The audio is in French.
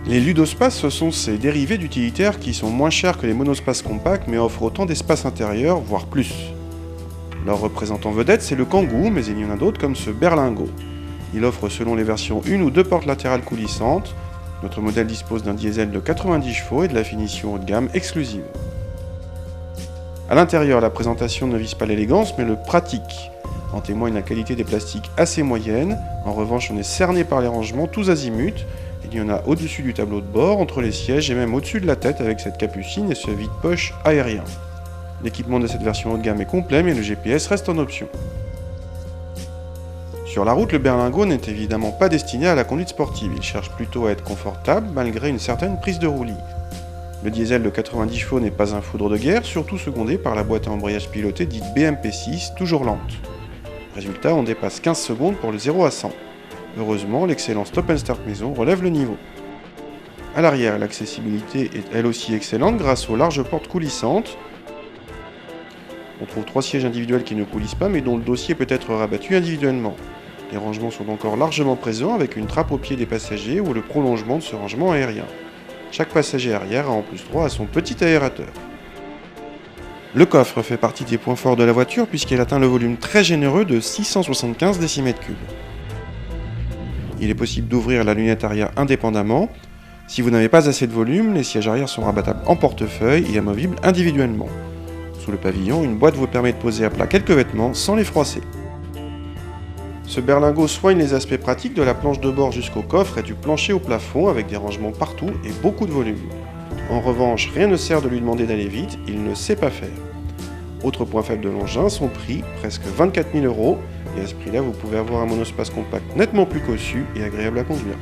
Les ludospaces, ce sont ces dérivés d'utilitaires qui sont moins chers que les monospaces compacts mais offrent autant d'espace intérieur, voire plus. Leur représentant vedette, c'est le Kangoo, mais il y en a d'autres comme ce Berlingo. Il offre selon les versions une ou deux portes latérales coulissantes. Notre modèle dispose d'un diesel de 90 chevaux et de la finition haut de gamme exclusive. A l'intérieur, la présentation ne vise pas l'élégance mais le pratique. En témoigne la qualité des plastiques assez moyenne. En revanche, on est cerné par les rangements tous azimuts. Il y en a au-dessus du tableau de bord, entre les sièges et même au-dessus de la tête avec cette capucine et ce vide-poche aérien. L'équipement de cette version haut de gamme est complet mais le GPS reste en option. Sur la route, le Berlingo n'est évidemment pas destiné à la conduite sportive, il cherche plutôt à être confortable malgré une certaine prise de roulis. Le diesel de 90 chevaux n'est pas un foudre de guerre, surtout secondé par la boîte à embrayage piloté dite BMP6, toujours lente. Résultat, on dépasse 15 secondes pour le 0 à 100. Heureusement, l'excellent Stop and Start maison relève le niveau. A l'arrière, l'accessibilité est elle aussi excellente grâce aux larges portes coulissantes. On trouve 3 sièges individuels qui ne coulissent pas mais dont le dossier peut être rabattu individuellement. Les rangements sont encore largement présents avec une trappe au pied des passagers ou le prolongement de ce rangement aérien. Chaque passager arrière a en plus droit à son petit aérateur. Le coffre fait partie des points forts de la voiture puisqu'il atteint le volume très généreux de 675 décimètres cubes. Il est possible d'ouvrir la lunette arrière indépendamment. Si vous n'avez pas assez de volume, les sièges arrière sont rabattables en portefeuille et amovibles individuellement. Sous le pavillon, une boîte vous permet de poser à plat quelques vêtements sans les froisser. Ce Berlingo soigne les aspects pratiques de la planche de bord jusqu'au coffre et du plancher au plafond avec des rangements partout et beaucoup de volume. En revanche, rien ne sert de lui demander d'aller vite, il ne sait pas faire. Autre point faible de l'engin, son prix, presque 24 000 €, et à ce prix-là, vous pouvez avoir un monospace compact nettement plus cossu et agréable à conduire.